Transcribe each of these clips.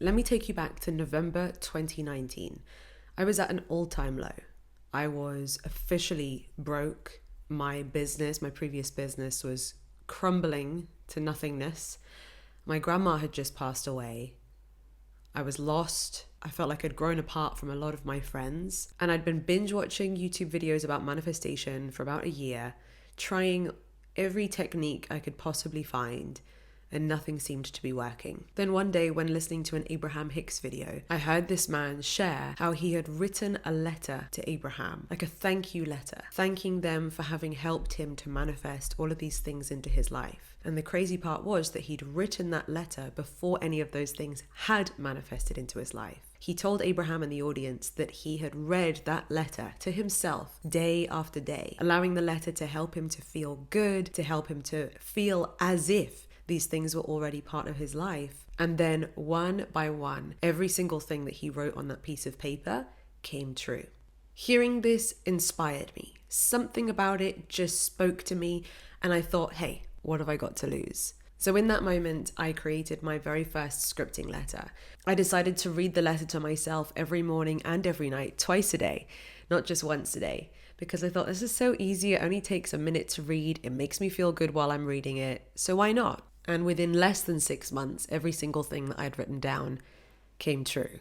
Let me take you back to November 2019. I was at an all-time low. I was officially broke. My previous business was crumbling to nothingness. My grandma had just passed away. I was lost. I felt like I'd grown apart from a lot of my friends. And I'd been binge watching YouTube videos about manifestation for about a year, trying every technique I could possibly find, and nothing seemed to be working. Then one day, when listening to an Abraham Hicks video, I heard this man share how he had written a letter to Abraham, like a thank you letter, thanking them for having helped him to manifest all of these things into his life. And the crazy part was that he'd written that letter before any of those things had manifested into his life. He told Abraham and the audience that he had read that letter to himself day after day, allowing the letter to help him to feel good, to help him to feel as if these things were already part of his life. And then one by one, every single thing that he wrote on that piece of paper came true. Hearing this inspired me. Something about it just spoke to me, and I thought, hey, what have I got to lose? So in that moment, I created my very first scripting letter. I decided to read the letter to myself every morning and every night, twice a day, not just once a day, because I thought this is so easy. It only takes a minute to read. It makes me feel good while I'm reading it. So why not? And within less than 6 months, every single thing that I'd written down came true.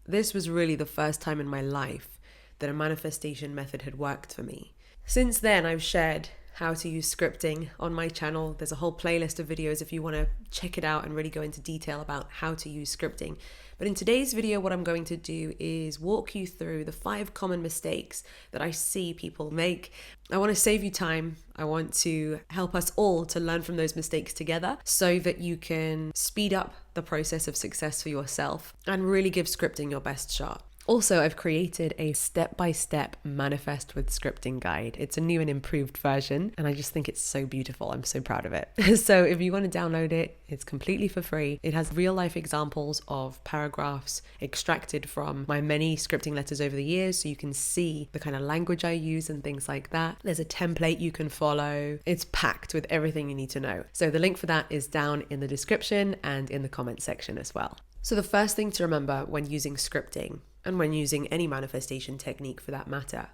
This was really the first time in my life that a manifestation method had worked for me. Since then, I've shared how to use scripting on my channel. There's a whole playlist of videos if you want to check it out and really go into detail about how to use scripting. But in today's video, what I'm going to do is walk you through the 5 common mistakes that I see people make. I want to save you time. I want to help us all to learn from those mistakes together so that you can speed up the process of success for yourself and really give scripting your best shot. Also, I've created a step-by-step manifest with scripting guide. It's a new and improved version, and I just think it's so beautiful. I'm so proud of it. So if you want to download it, it's completely for free. It has real-life examples of paragraphs extracted from my many scripting letters over the years, so you can see the kind of language I use and things like that. There's a template you can follow. It's packed with everything you need to know. So the link for that is down in the description and in the comment section as well. So the first thing to remember when using scripting, and when using any manifestation technique for that matter,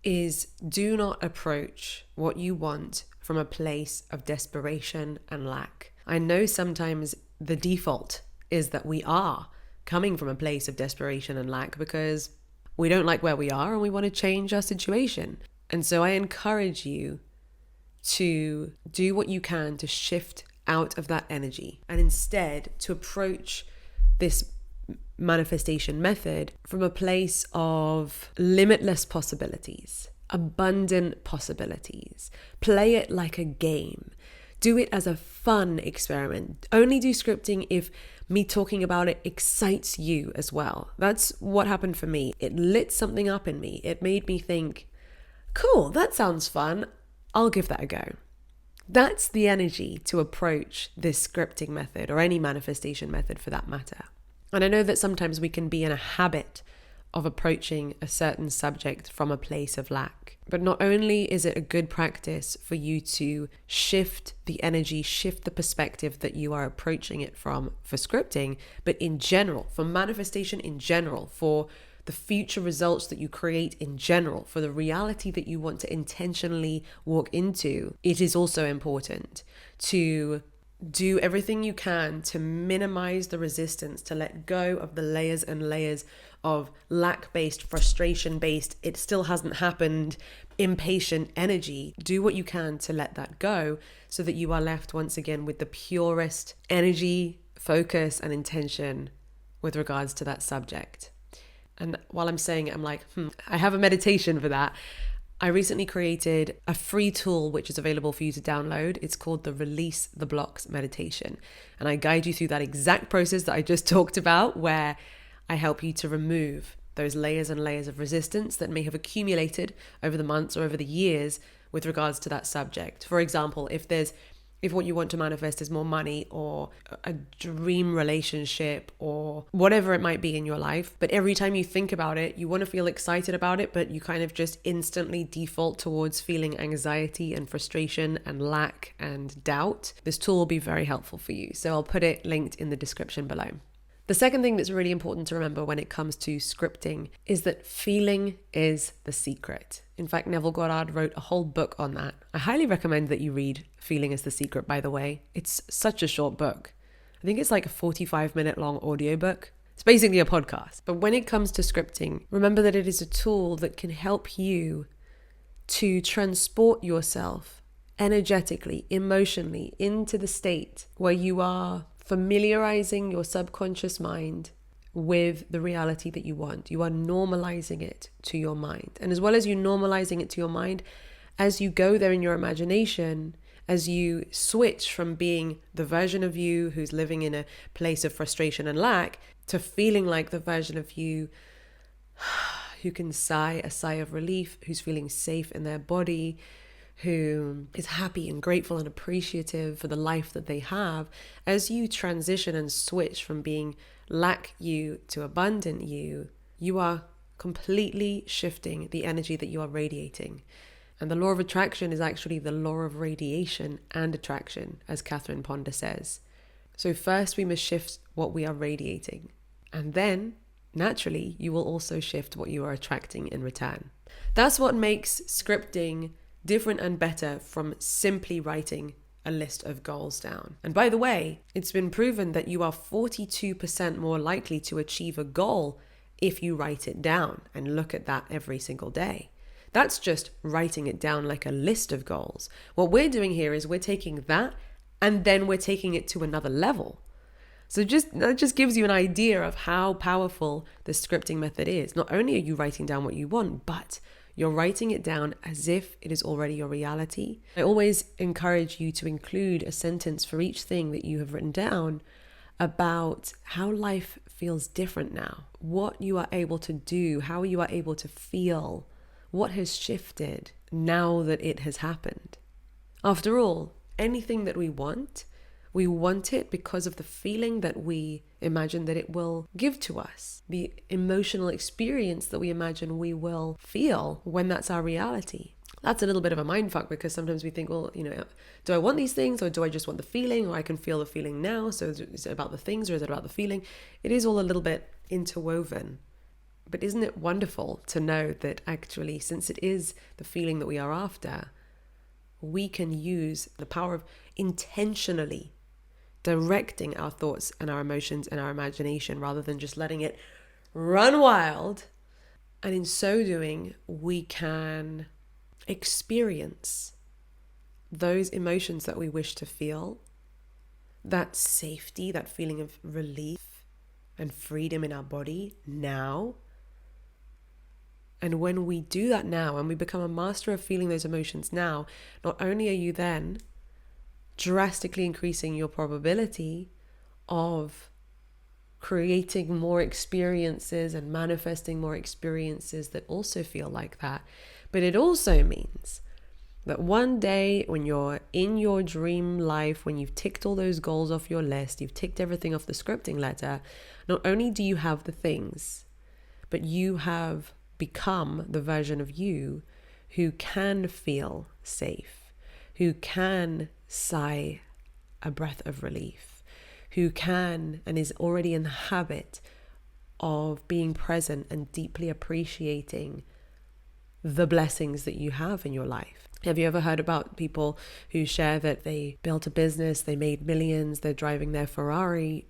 is do not approach what you want from a place of desperation and lack. I know sometimes the default is that we are coming from a place of desperation and lack because we don't like where we are and we want to change our situation. And so I encourage you to do what you can to shift out of that energy and instead to approach this manifestation method from a place of limitless possibilities, abundant possibilities. Play it like a game. Do it as a fun experiment. Only do scripting if me talking about it excites you as well. That's what happened for me. It lit something up in me. It made me think, cool, that sounds fun. I'll give that a go. That's the energy to approach this scripting method or any manifestation method for that matter. And I know that sometimes we can be in a habit of approaching a certain subject from a place of lack. But not only is it a good practice for you to shift the energy, shift the perspective that you are approaching it from for scripting, but in general, for manifestation in general, for the future results that you create in general, for the reality that you want to intentionally walk into, it is also important to do everything you can to minimize the resistance, to let go of the layers and layers of lack-based, frustration-based, it still hasn't happened, impatient energy. Do what you can to let that go so that you are left once again with the purest energy, focus, and intention with regards to that subject. And while I'm saying it, I'm like, I have a meditation for that. I recently created a free tool which is available for you to download. It's called the Release the Blocks meditation. And I guide you through that exact process that I just talked about, where I help you to remove those layers and layers of resistance that may have accumulated over the months or over the years with regards to that subject. For example, if what you want to manifest is more money or a dream relationship or whatever it might be in your life, but every time you think about it, you want to feel excited about it, but you kind of just instantly default towards feeling anxiety and frustration and lack and doubt, this tool will be very helpful for you. So I'll put it linked in the description below. The second thing that's really important to remember when it comes to scripting is that feeling is the secret. In fact, Neville Goddard wrote a whole book on that. I highly recommend that you read Feeling is the Secret, by the way. It's such a short book. I think it's like a 45-minute long audiobook. It's basically a podcast. But when it comes to scripting, remember that it is a tool that can help you to transport yourself energetically, emotionally into the state where you are familiarizing your subconscious mind with the reality that you want. You are normalizing it to your mind. And as well as you normalizing it to your mind, as you go there in your imagination, as you switch from being the version of you who's living in a place of frustration and lack to feeling like the version of you who can sigh a sigh of relief, who's feeling safe in their body, who is happy and grateful and appreciative for the life that they have, as you transition and switch from being lack you to abundant you, you are completely shifting the energy that you are radiating. And the law of attraction is actually the law of radiation and attraction, as Catherine Ponder says. So first we must shift what we are radiating. And then, naturally, you will also shift what you are attracting in return. That's what makes scripting different and better from simply writing a list of goals down. And by the way, it's been proven that you are 42% more likely to achieve a goal if you write it down and look at that every single day. That's just writing it down like a list of goals. What we're doing here is we're taking that and then we're taking it to another level. So that just gives you an idea of how powerful the scripting method is. Not only are you writing down what you want, but you're writing it down as if it is already your reality. I always encourage you to include a sentence for each thing that you have written down about how life feels different now, what you are able to do, how you are able to feel, what has shifted now that it has happened. After all, anything that we want it because of the feeling that we imagine that it will give to us, the emotional experience that we imagine we will feel when that's our reality. That's a little bit of a mindfuck because sometimes we think, well, do I want these things or do I just want the feeling, or I can feel the feeling now? So is it about the things or is it about the feeling? It is all a little bit interwoven. But isn't it wonderful to know that actually, since it is the feeling that we are after, we can use the power of intentionally directing our thoughts and our emotions and our imagination rather than just letting it run wild. And in so doing, we can experience those emotions that we wish to feel, that safety, that feeling of relief and freedom in our body now. And when we do that now, and we become a master of feeling those emotions now, not only are you then drastically increasing your probability of creating more experiences and manifesting more experiences that also feel like that, but it also means that one day when you're in your dream life, when you've ticked all those goals off your list, you've ticked everything off the scripting letter, not only do you have the things, but you have become the version of you who can feel safe, who can sigh a breath of relief, who can and is already in the habit of being present and deeply appreciating the blessings that you have in your life. Have you ever heard about people who share that they built a business, they made millions, they're driving their Ferrari,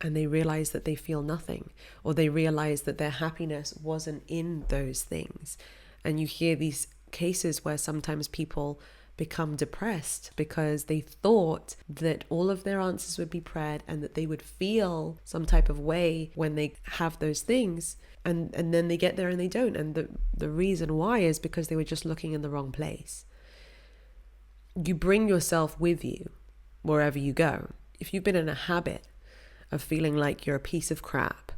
and they realize that they feel nothing, or they realize that their happiness wasn't in those things? And you hear these cases where sometimes people become depressed because they thought that all of their answers would be prayer and that they would feel some type of way when they have those things, and then they get there and they don't. And the reason why is because they were just looking in the wrong place. You bring yourself with you wherever you go. If you've been in a habit of feeling like you're a piece of crap,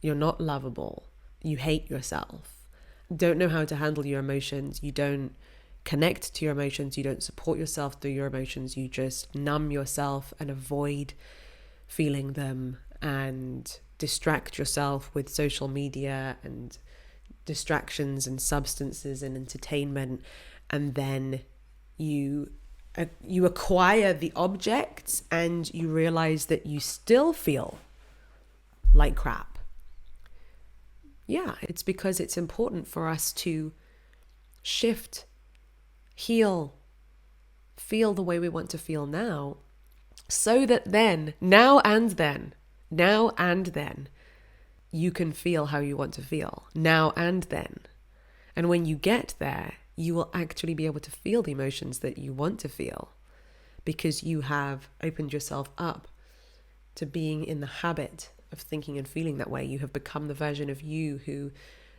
you're not lovable, you hate yourself, don't know how to handle your emotions, you don't connect to your emotions, you don't support yourself through your emotions, you just numb yourself and avoid feeling them and distract yourself with social media and distractions and substances and entertainment, and then you acquire the objects and you realize that you still feel like crap. Yeah, it's because it's important for us to shift, heal, feel the way we want to feel now, so that then, now and then, you can feel how you want to feel, now and then. And when you get there, you will actually be able to feel the emotions that you want to feel, because you have opened yourself up to being in the habit of thinking and feeling that way. You have become the version of you who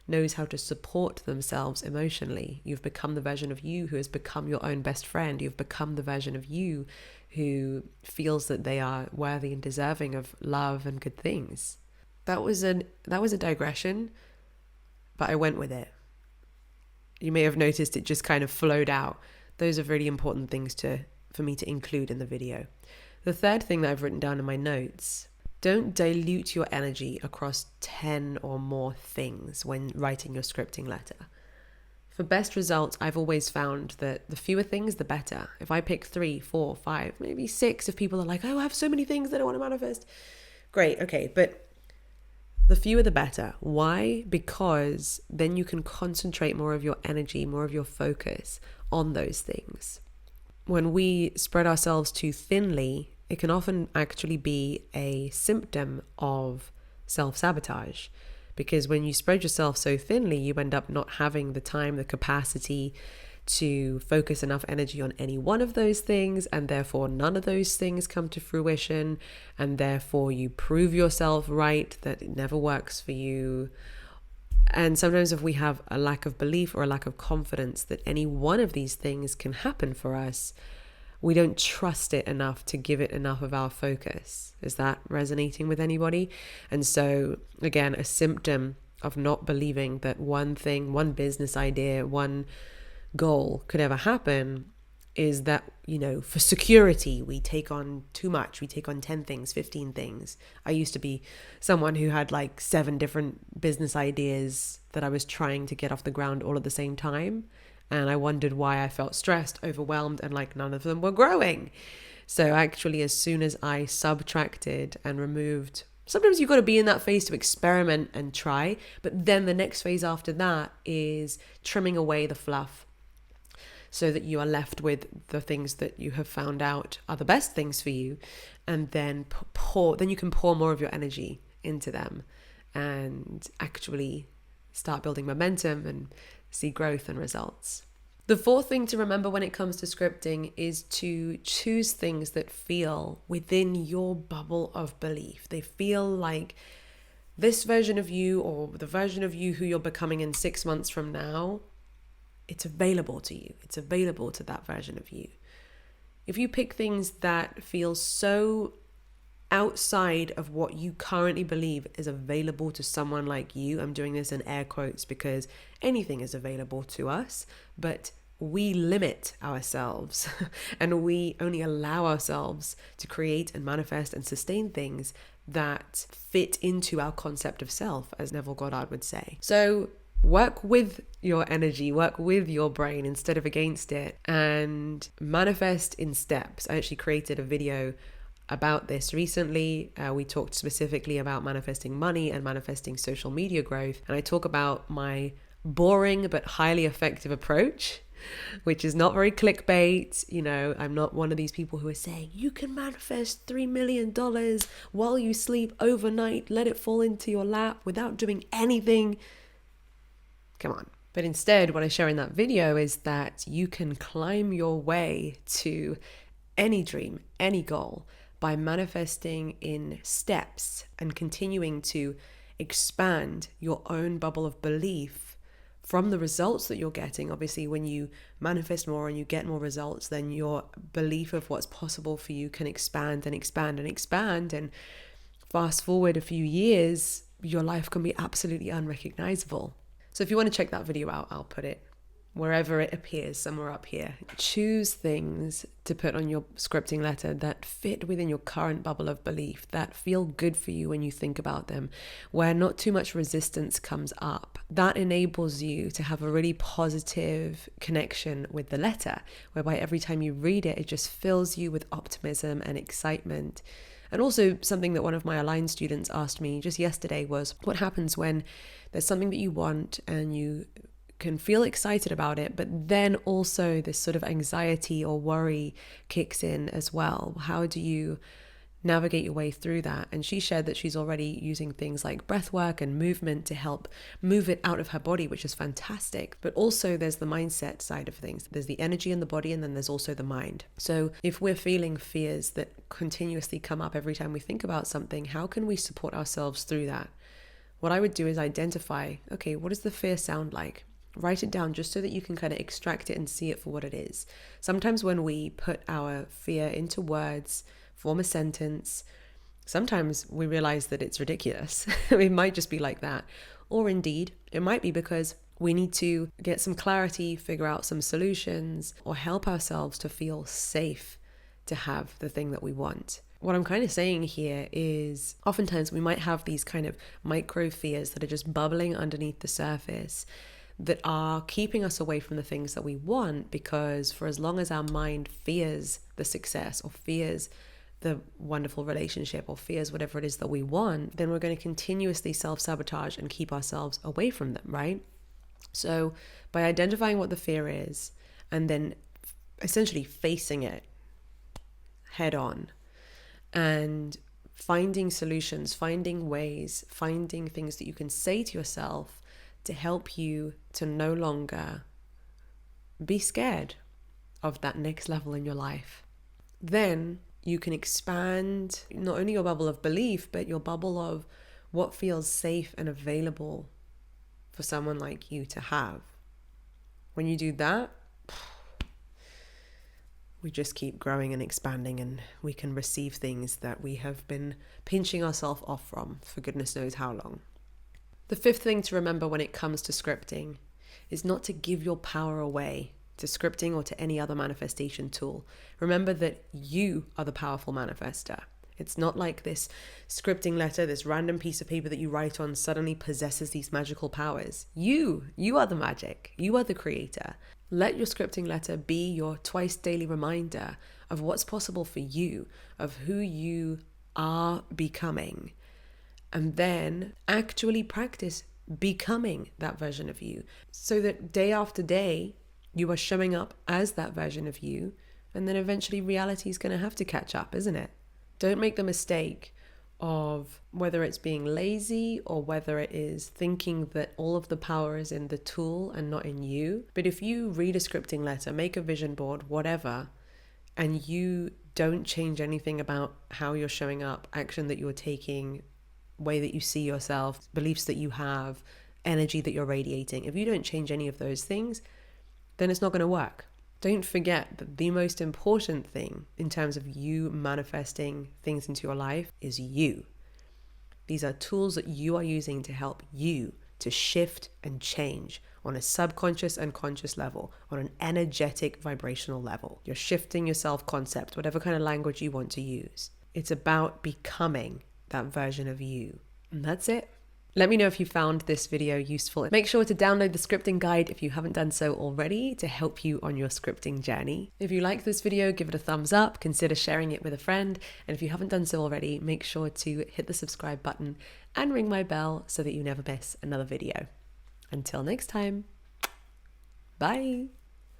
knows how to support themselves emotionally. You've become the version of you who has become your own best friend. You've become the version of you who feels that they are worthy and deserving of love and good things. That was a digression, but I went with it. You may have noticed it just kind of flowed out. Those are really important things for me to include in the video. The third thing that I've written down in my notes: don't dilute your energy across 10 or more things when writing your scripting letter. For best results, I've always found that the fewer things, the better. If I pick 3, 4, 5, maybe 6, if people are like, oh, I have so many things that I want to manifest. Great, okay, but the fewer the better. Why? Because then you can concentrate more of your energy, more of your focus on those things. When we spread ourselves too thinly, it can often actually be a symptom of self-sabotage, because when you spread yourself so thinly, you end up not having the time, the capacity to focus enough energy on any one of those things, and therefore none of those things come to fruition, and therefore you prove yourself right that it never works for you. And sometimes if we have a lack of belief or a lack of confidence that any one of these things can happen for us, we don't trust it enough to give it enough of our focus. Is that resonating with anybody? And so, again, a symptom of not believing that one thing, one business idea, one goal could ever happen is that, for security, we take on too much. We take on 10 things, 15 things. I used to be someone who had like 7 different business ideas that I was trying to get off the ground all at the same time. And I wondered why I felt stressed, overwhelmed, and like none of them were growing. So actually, as soon as I subtracted and removed, sometimes you've got to be in that phase to experiment and try. But then the next phase after that is trimming away the fluff, so that you are left with the things that you have found out are the best things for you. And then then you can pour more of your energy into them and actually start building momentum and see growth and results. The fourth thing to remember when it comes to scripting is to choose things that feel within your bubble of belief. They feel like this version of you, or the version of you who you're becoming in 6 months from now. It's available to you. It's available to that version of you. If you pick things that feel so outside of what you currently believe is available to someone like you, I'm doing this in air quotes because anything is available to us, but we limit ourselves and we only allow ourselves to create and manifest and sustain things that fit into our concept of self, as Neville Goddard would say. So work with your energy, work with your brain instead of against it, and manifest in steps. I actually created a video about this recently. We talked specifically about manifesting money and manifesting social media growth. And I talk about my boring but highly effective approach, which is not very clickbait. I'm not one of these people who are saying you can manifest $3 million while you sleep overnight, let it fall into your lap without doing anything. Come on. But instead, what I share in that video is that you can climb your way to any dream, any goal, by manifesting in steps and continuing to expand your own bubble of belief from the results that you're getting. Obviously, when you manifest more and you get more results, then your belief of what's possible for you can expand and expand and expand. And fast forward a few years, your life can be absolutely unrecognizable. So if you want to check that video out, I'll put it wherever it appears, somewhere up here. Choose things to put on your scripting letter that fit within your current bubble of belief, that feel good for you when you think about them, where not too much resistance comes up. That enables you to have a really positive connection with the letter, whereby every time you read it, it just fills you with optimism and excitement. And also something that one of my Align students asked me just yesterday was, what happens when there's something that you want and you can feel excited about it, but then also this sort of anxiety or worry kicks in as well? How do you navigate your way through that? And she shared that she's already using things like breath work and movement to help move it out of her body, which is fantastic. But also there's the mindset side of things. There's the energy in the body, and then there's also the mind. So if we're feeling fears that continuously come up every time we think about something, how can we support ourselves through that? What I would do is identify, okay, what does the fear sound like? Write it down just so that you can kind of extract it and see it for what it is. Sometimes when we put our fear into words, form a sentence, sometimes we realize that it's ridiculous. It might just be like that. Or indeed, it might be because we need to get some clarity, figure out some solutions, or help ourselves to feel safe to have the thing that we want. What I'm kind of saying here is oftentimes we might have these kind of micro fears that are just bubbling underneath the surface that are keeping us away from the things that we want, because for as long as our mind fears the success or fears the wonderful relationship or fears whatever it is that we want, then we're going to continuously self-sabotage and keep ourselves away from them, right? So by identifying what the fear is and then essentially facing it head on and finding solutions, finding ways, finding things that you can say to yourself to help you to no longer be scared of that next level in your life, then you can expand not only your bubble of belief, but your bubble of what feels safe and available for someone like you to have. When you do that, we just keep growing and expanding, and we can receive things that we have been pinching ourselves off from for goodness knows how long. The fifth thing to remember when it comes to scripting is not to give your power away to scripting or to any other manifestation tool. Remember that you are the powerful manifester. It's not like this scripting letter, this random piece of paper that you write on suddenly possesses these magical powers. You are the magic. You are the creator. Let your scripting letter be your twice daily reminder of what's possible for you, of who you are becoming. And then actually practice becoming that version of you, so that day after day, you are showing up as that version of you. And then eventually reality is going to have to catch up, isn't it? Don't make the mistake of whether it's being lazy or whether it is thinking that all of the power is in the tool and not in you. But if you read a scripting letter, make a vision board, whatever, and you don't change anything about how you're showing up, action that you're taking, way that you see yourself, beliefs that you have, energy that you're radiating, if you don't change any of those things, then it's not going to work. Don't forget that the most important thing in terms of you manifesting things into your life is you. These are tools that you are using to help you to shift and change on a subconscious and conscious level, on an energetic vibrational level. You're shifting your self-concept, whatever kind of language you want to use. It's about becoming that version of you. And that's it. Let me know if you found this video useful. Make sure to download the scripting guide if you haven't done so already to help you on your scripting journey. If you like this video, give it a thumbs up, consider sharing it with a friend. And if you haven't done so already, make sure to hit the subscribe button and ring my bell so that you never miss another video. Until next time, bye.